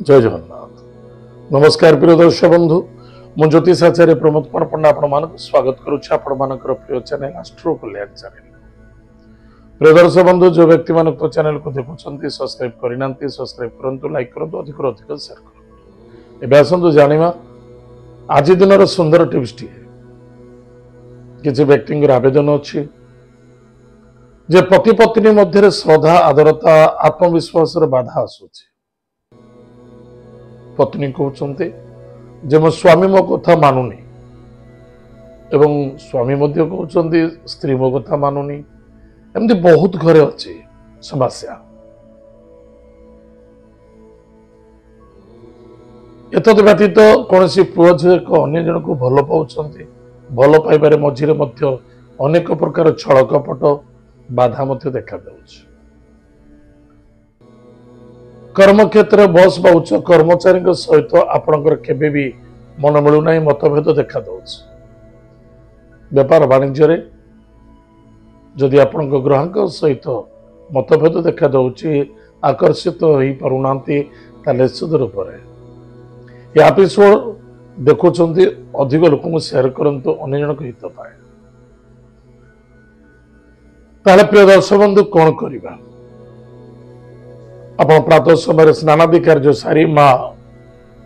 जय जगन्नाथ। नमस्कार प्रिय दर्शक बंधु, मु ज्योतिष आचार्य प्रमोद कुमार पंडा आपण स्वागत करुच्ची आपण प्रिय चैनल एस्ट्रो कल्याण चैनल। प्रिय दर्शक बंधु, जो व्यक्ति मान चैनल को देखुं सब्सक्राइब करना सब्सक्राइब करूँ, लाइक करूँ, अधिक अधिक शेयर करूँ। एवं आसतु जाना आज दिन सुंदर टिप्स टी किसी व्यक्ति आवेदन अच्छी जे पति पत्नी मध्य श्रद्धा आदरता आत्मविश्वास बाधा आसूची। पत्नी कहते जे मो स्वामी मो कथा मानुनी एवं स्वामी मध्य कहते स्त्री मो कथा मानुनी। एमती बहुत घरे अच्छी समस्या। एतद व्यतीत कौन पुओ झी एक अन्य जन को भल पाँच भल पाइबारे मझिरे मध्य अनेक प्रकार छल कपट बाधा मध्य देखा जाउछि। कर्म क्षेत्र बस बा उच्च कर्मचारी सहित आपणकर केबे भी मन मिलूना मतभेद देखा दउछि। व्यापार वाणिज्य जदि आपण ग्राहक सहित मतभेद देखा दउछि, आकर्षित होई पारुनांती ताले निश्चित रूप से एपिसोड देखुंत अधिक लोक शेयर करंतु अन्य जन हित पाए। ताले प्रिय दर्शक बंधु कौन करिबा? आप प्रातः समय स्नानादि कार्य सारी माँ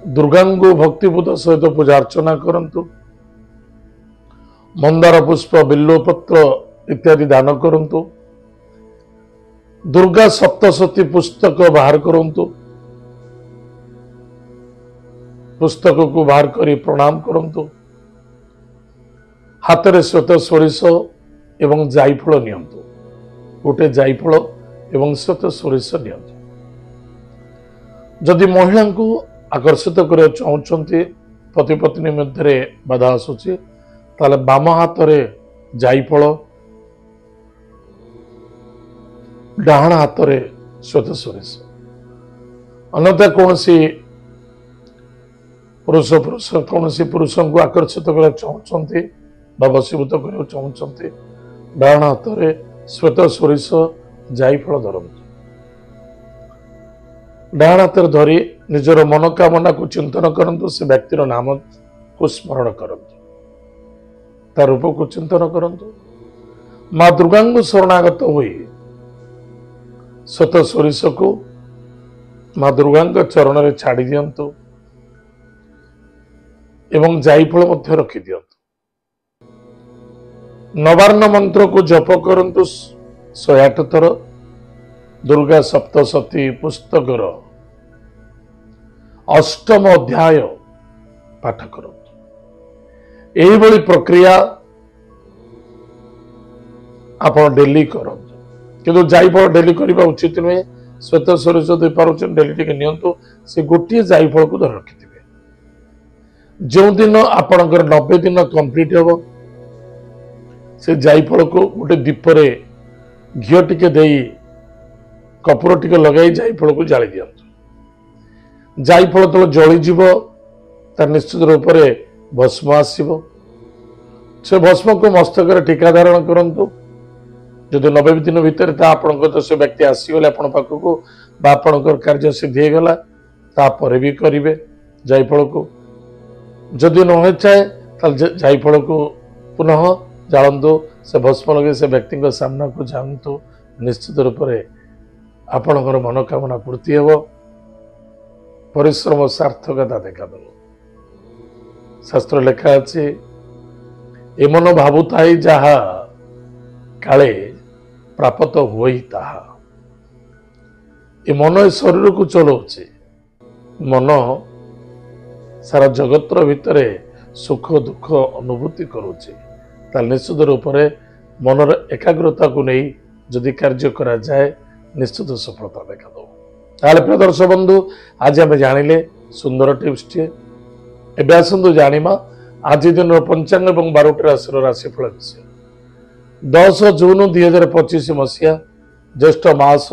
दुर्गा भक्तिपूत सहित पूजा अर्चना करंतु। मंदार पुष्प बिल्वपत्र इत्यादि दान करंतु। दुर्गा सप्तशती पुस्तक बाहर करंतु। पुस्तक को बाहर करी प्रणाम करंतु। हाथ में श्वेत सोरिष एवं जायफल नियंतु। गोटे जायफल एवं श्वेत सोरिष नियंतु। जदि महिला को आकर्षित करने चाहते पति पत्नी मध्य बाधा आसूची ताले बाम हाथ में जायफल, डाहाण हाथ में श्वेत सोरिष। अन्यथा कौन पुरुष को आकर्षित करने चाहते वशीभूत करने चाहते डाहाण हाथ में श्वेत सोरिष जायफल धरतु। डाहाण हाथ धरी निजर मनोकामना को चिंतन करंतु। से व्यक्तिर नाम को स्मरण करंतु, तार रूप को चिंतन करंतु। माँ दुर्गा को शरणागत हुई श्वेत सोरिष को माँ दुर्गा चरण में छाड़ी दियंतु एवं जायफल मध्य रखी दियंतु। नवार्ण मंत्र को जप करंतु 108 थर। दुर्गा सप्तशती पुस्तकर 8म अध्याय पाठ करंतु। एही बड़ी प्रक्रिया आप डेली करंतु, किंतु जायफल डेली करबा उचित नुहे। श्वेत सोरिष दे पारुछन डेली टिके नियंतु। से गोटे जायफल को धर रखिथिबे। जो दिन आपणकर 90 दिन कंप्लीट हेबो से जायफल को गोटे दीप रे घियो टिके देई कपूर टिके लगाई जायफल को जाली दियंतु। जायफल तो जलीजीव तार निश्चित रूप से भस्म आसव। से भस्म को मस्तक टीका धारण करंतु। जदि 90 दिन भितर तो से व्यक्ति आसीगले आपण पाखक आपणकर कार्य सिद्धि गला तापर भी करेंगे जायफल को। जदि न चाहे जायफल को पुनः जालतु। से भस्म लगे से व्यक्ति सामना को जातु। निश्चित रूप से आपणकर मनोकामना पूर्ति हेब। परिश्रम सार्थकता देखा दब। शास्त्र लेखा अच्छे एमन भावुता जहा काले प्राप्त हुई ताहा। ए मन शरीर को चलाऊे। मन सारा जगतर भितर सुख दुख अनुभूति करुचे। निश्चित रूप से मनर एकाग्रता को नहीं जदि कार्य करा जाए निश्चित सफलता देखा दो। प्रिय दर्शक बंधु, आज आम जानिले सुंदर टिप्स टे। एवं आसतु जानिमा आज दिन पंचांग और 12टी राशि राशिफल विषय। 10 जून 2025 मसीहा ज्येष्ठ मास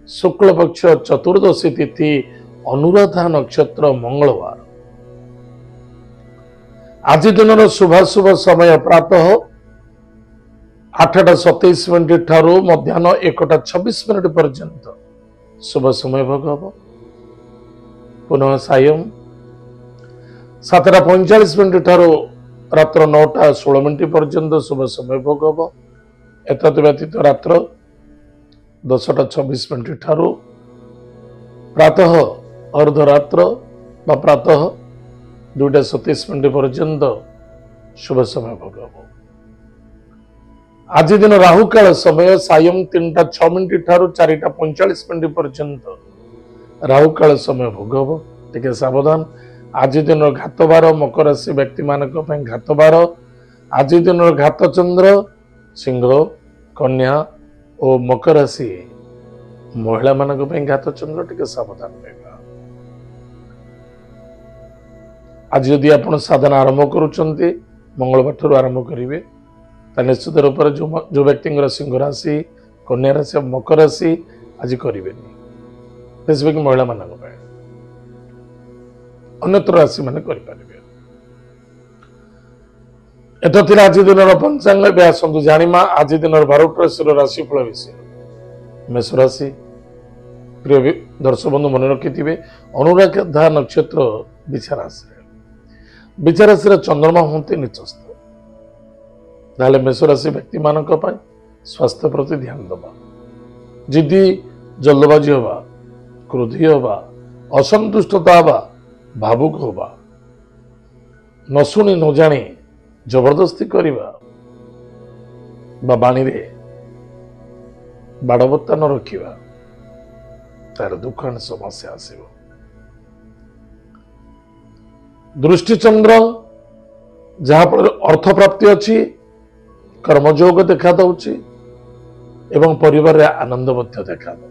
शुक्ल पक्ष चतुर्दशी तिथि अनुराधा नक्षत्र मंगलवार। आज दिन शुभाशुभ समय प्रातः 8:27 ठारू मध्याह्न 1:26 पर्यंत शुभ समय भोग हम। पुनः सायं 7:45 ठारू रात्र 9:16 पर्यंत शुभ समय भोग हम। एतद व्यतीत रात्र 10:26 ठारू प्रातः अर्धरात्र बा प्रातः 2:27 पर्यंत शुभ समय भोग हम। आज दिन राहुकाल समय सायं 3:06 ठारू 4:45 पर्यंत राहुकाल समय भोग हम। टिके सावधान। आज दिन घात बार मकर राशि व्यक्ति मानक घात बार। आज दिन घात चंद्र सिंह कन्या और मकर राशि महिला मानक घात चंद्र टिके सावधान रहना। आज यदि आप साधना आरंभ करुँचे मंगलवार ठार आरंभ करेंगे निश्चित रूप से जो व्यक्ति सिंह राशि कन्या राशि मकर राशि आज करेंगे स्पेसिफिक महिला मान अन्यत्र राशि मान करेंगे। एत आज दिन पंचांग आसतु जाना आज दिन 12टी राशि राशिफल विषय। मेष राशि प्रिय दर्शक बंधु मन रखिथे अनुराधा नक्षत्र बिछा राशि चंद्रमा होते निचस्थ ना मेष राशि व्यक्ति मान स्वास्थ्य प्रति ध्यान दबा जिद्दी जल्दबाजी हवा क्रोधी हवा असंतुष्टता हवा भावुक हवा न शुणी न जानी जबरदस्ती करवा बाणी बाड़बत्ता न रखा तार दुखान समस्या आसव। दृष्टिचंद्र जहाफल अर्थ प्राप्ति अच्छी कर्मयोग देखा दौची एवं परिवार आनंद देखा दो।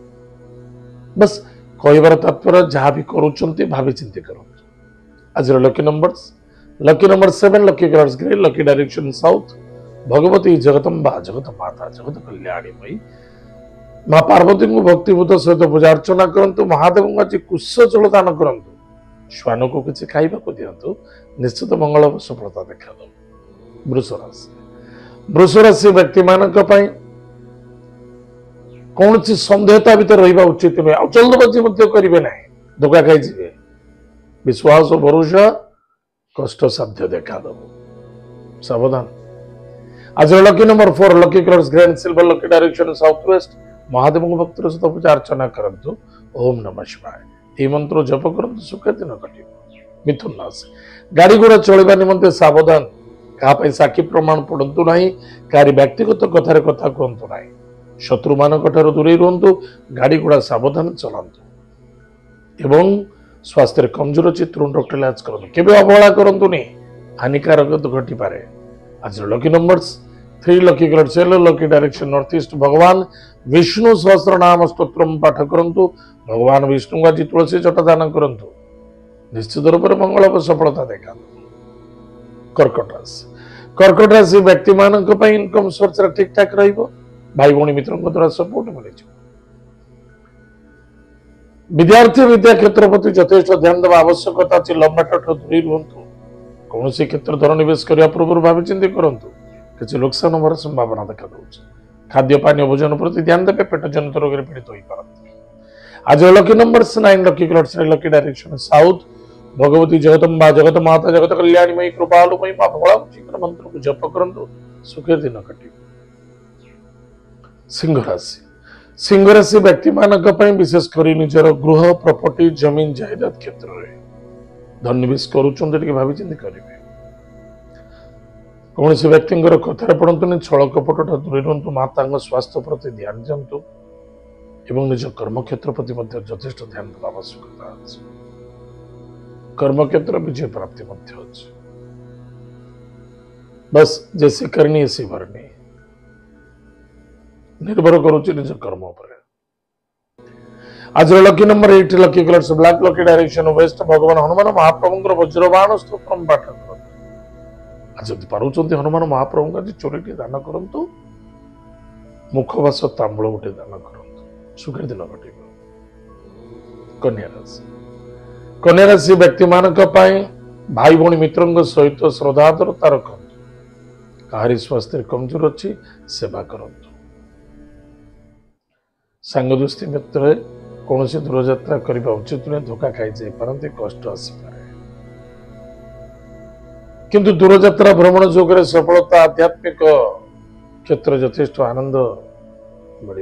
बस कहबार तात्पर्य जहाँ भी करुँच भावी चिंती करूँ। आज lucky number 7 lucky colours grey lucky direction south. Bhagwati Jagdamba जगत माता जगत कल्याणी मई माँ पार्वती को भक्तिभूत सहित पूजा अर्चना करंतु। महादेव को आज कुश जल दान करंतु। श्वान को किसी खाइबा को दिंतु निश्चित मंगल सफलता देखा दो। वृष राशि व्यक्ति मानक कौन सी संदेहता भीतर रहा उचित नुहे आ जल्दबाजी करेंगे ना धोखा खाई विश्वास और भरोसा कष्ट साध्य देखा दब सावधान। आज lucky number 4 lucky colours grey and silver lucky direction south waste. Mahadev को भक्त सहित पूजा अर्चना करंतु। ओम नमः शिवाय ये मंत्र जप करंतु सुख दिन कटे। मिथुन राशि गाड़ी घोड़ा चलवा निमंते सावधान क्या साक्षी प्रमाण पड़तु ना क्या व्यक्तिगत कथार कथा कहतु ना शत्रु मान दूरे रुहतु गाड़ी घोड़ा सावधान चलांतु एवं स्वास्थ्य कमजोर अच्छी तुरंत डॉक्टर इलाज करूँ केवे अवहेला करूँ हानिकारक घटी पारे। आज lucky numbers 3 lucky colour yellow lucky direction north east. भगवान विष्णु सहस्र नाम स्तोत्र पाठ करंतु। भगवान विष्णु को आज तुलसी जटा दान करंतु निश्चित रूप से मंगल सफलता देखा। कर्कट राशि व्यक्ति मान इनकम सोर्स ठीक ठाक भाई भौणी मित्रों द्वारा सपोर्ट मिल। विद्यार्थी विद्या क्षेत्र प्रति यथेष ध्यान देवा आवश्यकता अच्छी लव मैटर दूरी रुहतु। कौन सी क्षेत्र धन निवेश करने पूर्व भावी चिंती करूँ किसी नुकसान होवर संभावना देखा दूसरी। खाद्य पानीय भोजन प्रति ध्यान देवे पेट जनित रोग पीड़ित हो पारती। आज lucky number 9 lucky colours lucky direction south. Bhagwati Jagdamba जगत माता जगत कल्याणी मई कृपालुमयी मां भोला मंत्र को जप करंतु सुखे दिन कटे। सिंह राशि व्यक्ति मानक विशेषकर निजर गृह प्रॉपर्टी जमीन जायदाद क्षेत्र में धन निवेश करुँचे भावी चिंती करेंगे। कौन से व्यक्ति कथार पड़तुनि छल कपट दूरे रुहतु। माता स्वास्थ्य प्रति ध्यान दिंतु एवं निज कर्म क्षेत्र प्रति यथेष ध्यान देवा आवश्यकता अच्छी। कर्म क्षेत्र विजय प्राप्ति अच्छी। बस जैसे करनी ऐसी भरनी निर्भर करुच्ची निज कर्म पर। आज lucky number 8 lucky colours black lucky direction waste. भगवान हनुमान महाप्रभु वज्रबाण स्तोत्र पाठ करते। आज यदि पार्टी हनुमान महाप्रभु आज चोरी दान करंतु मुखवास तांबूल गोटे दान करंतु सुखे दिन कटे। कन्या राशि व्यक्ति मानक भाई भौणी मित्रों सहित श्रद्धादरता रखंतु। कहारी स्वास्थ्य कमजोर अच्छी सेवा करंतु। सांग दोस्ती मित्र कौन सी दूर यात्रा करने उचित नुहे धोखा खाई जाए पारती कष्ट आसपे किंतु दूर यात्रा भ्रमण जोगे सफलता आध्यात्मिक क्षेत्र यथेष्ट आनंद बढ़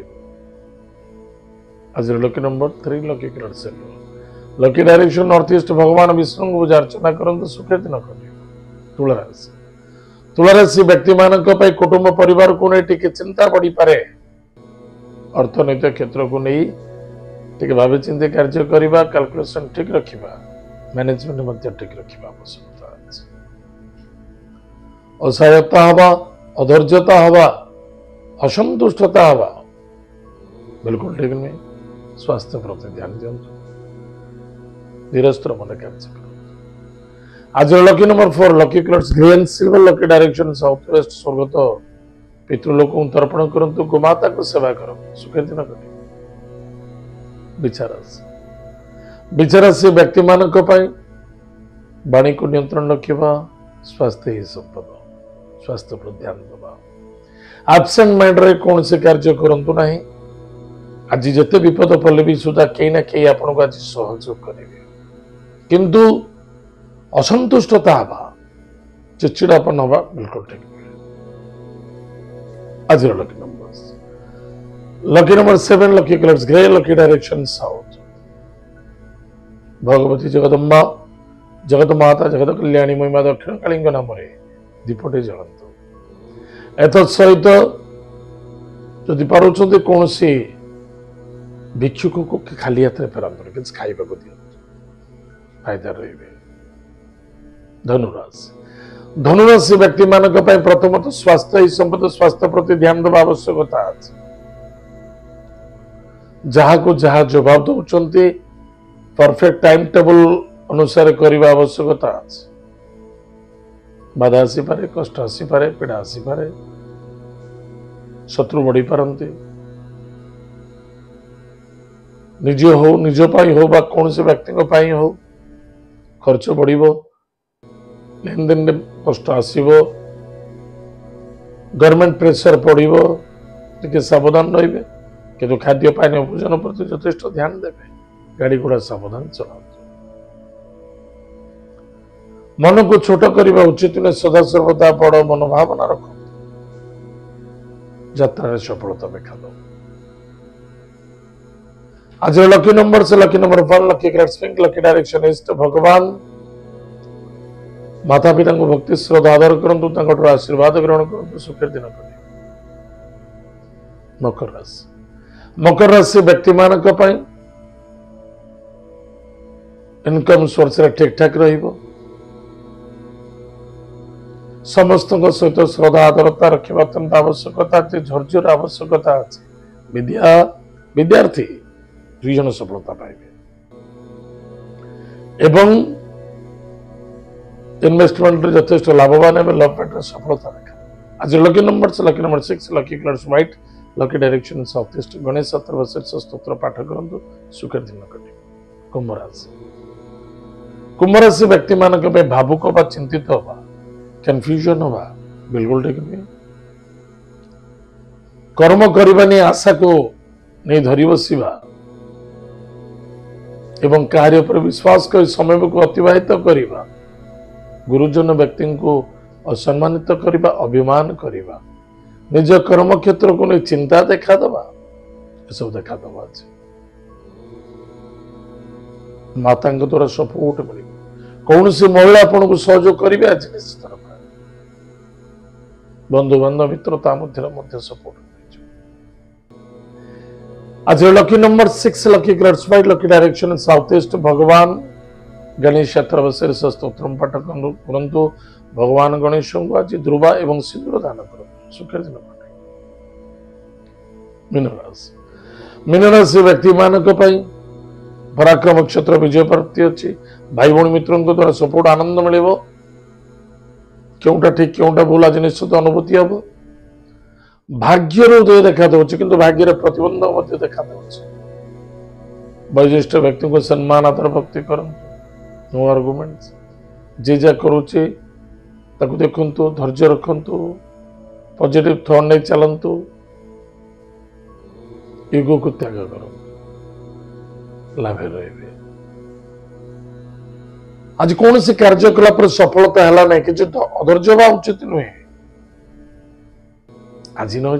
आज लकी नंबर 3 लकी कलर से लकी डायरेक्शन नॉर्थ ईस्ट भगवान विष्णु को पूजा अर्चना करते सुखे दिन कर तुलाराशि तुलाराशि व्यक्ति मान कुटुंब परिवार को नहीं टिके चिंता बढ़ी पारे अर्थनैतिक क्षेत्र को नहीं टिके भावे चिंते कार्य करवा कैलकुलेशन ठीक रखा मैनेजमेंट ठीक रखा आवश्यकता असहायता हवा अधैर्यता हवा असंतुष्टता हवा बिल्कुल ठीक नहीं स्वास्थ्य प्रति ध्यान दिंतु धीरस्थ मन कार्य कर आज lucky number 4 lucky colours grey and silver lucky direction south west स्वर्गत पितृलोक को तर्पण करंतु गोमाता को सेवा करो सुखे दिन कटे विचारासी व्यक्ति मान वाणी को नियंत्रण रखा स्वास्थ्य ही संपद स्वास्थ्य पर ध्यान दबा एब्सेंट माइंड रे कौन से कार्य करंतु नहीं आज जिते विपद पड़े भी सुधा कहीं ना कहीं आपको आज सहयोग करेंगे किंतु असंतुष्टता हवा चिड़चिड़ापन हवा बिल्कुल ठीक आज lucky number 7 lucky colours grey lucky direction south Bhagwati Jagdamba जगत माता जगत कल्याणी महिमा दक्षिण काली नाम दीपटे जलत एत सहित जदि पार्टी कौन सी भिक्षुक को खाली हाथ में फेरत कि खाइबा को दियो फायदा रही धनुराशि धनुराशि व्यक्ति मान प्रथमतः स्वास्थ्य ही संपद स्वास्थ्य प्रति ध्यान देवा आवश्यकता जहाँ को जहाँ जवाब दौरान परफेक्ट टाइम टेबल अनुसार करने आवश्यकता बाधा आसीपे कष्ट आसीपे पीड़ा आसीपे शत्रु बढ़ी पारती निज हो निज हो बा कौन से व्यक्ति हो खर्च बढ़ लेन देन कष्ट आसो गवर्नमेंट प्रेशर पड़ो टे सावधान रे कि खाद्य पानी भोजन प्रति यथेष्ट ध्यान देवे गाड़ी घोड़ा सावधान चला मन को छोट करने उचित नुहे सदा सर्वदा बड़ मनोभावना रख यात्रा सफलता देखा दो आज लकी नंबर से lucky number 1 lucky colours pink lucky direction east भगवान माता पिता को भक्ति श्रद्धा आदर करंतु आशीर्वाद ग्रहण करंतु सुखे दिन कर मकर राशि व्यक्ति मान इनकम सोर्स ठीक ठाक रहिबो समस्त सहित श्रद्धा आदरता रखा अत्यंत आवश्यकता झर्झर आवश्यकता विद्यार्थी दुई जन सफलता पाइबे एवं इन्वेस्टमेंट यथेष्ट लाभवान है लव मैटर सफलता देखा आज lucky number 6 lucky colours white lucky direction south east Ganesh शीर्ष स्तोत्र पाठ करंतु सुखे दिन कटे कुंभ राशि व्यक्ति मान भावुक बा चिंतित हवा कन्फ्यूजन हवा बिल्कुल ठीक नहीं कर्म करने आशा को नहीं धरी बसवा एवं कार्य पर विश्वास कर समय को अतिवाहित करवा गुरुजन व्यक्ति को असम्मानित करवा अभिमान करवा निज कर्म क्षेत्र को नहीं चिंता देखा दबा सब देखा दबा माता द्वारा सपोर्ट मिल कौन सी महिला आपन को सहयोग करेंगे आज निश्चित बंधु बांधव मित्रता मध्य सपोर्ट आज lucky number 6 lucky colours white lucky direction south east भगवान गणेश शीर्ष स्तोत्र पाठ करंतु भगवान गणेश को आज ध्रुवा एवं सिंदूर दान कर सुखे दिन मीन राशि व्यक्ति मान पराक्रम क्षेत्र विजय प्राप्ति अच्छी भाई भाई मित्रों द्वारा सपोर्ट आनंद मिल क्योंटा ठीक क्योंटा भूल आज निश्चित अनुभूति हम भाग्यर उदय देखा दूसरी किंतु भाग्य प्रतिबंध देखा वैशिष्ट व्यक्ति को सम्मान आदर भक्ति करंतु नो आर्गुमेंट्स जे जा करुचे ताकू देखंतु धैर्य रखंतु पॉजिटिव थॉट नहीं चलंतु ईगो को त्याग करो लाभे रहे। आज कौन से कार्यकलाप सफलता है ना कि अधर्ज हवा उचित नुहे। आज न हो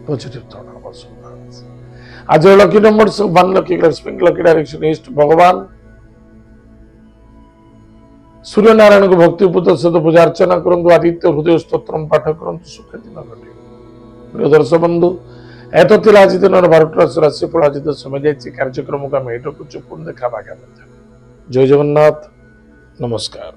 पॉजिटिव थॉट हम। आज lucky number 1 lucky colour pink lucky direction east. भगवान सूर्य नारायण को भक्तिपूत सहित पूजा अर्चना करूँ। आदित्य हृदय स्तोत्र पाठ करूँ सुख दिन घटे। प्रिय दर्शक बंधु एत आज दिन 12 राशिफल आज समय जाइए कार्यक्रम को आम ये रखुचु पुणी देखा। जय जगन्नाथ नमस्कार।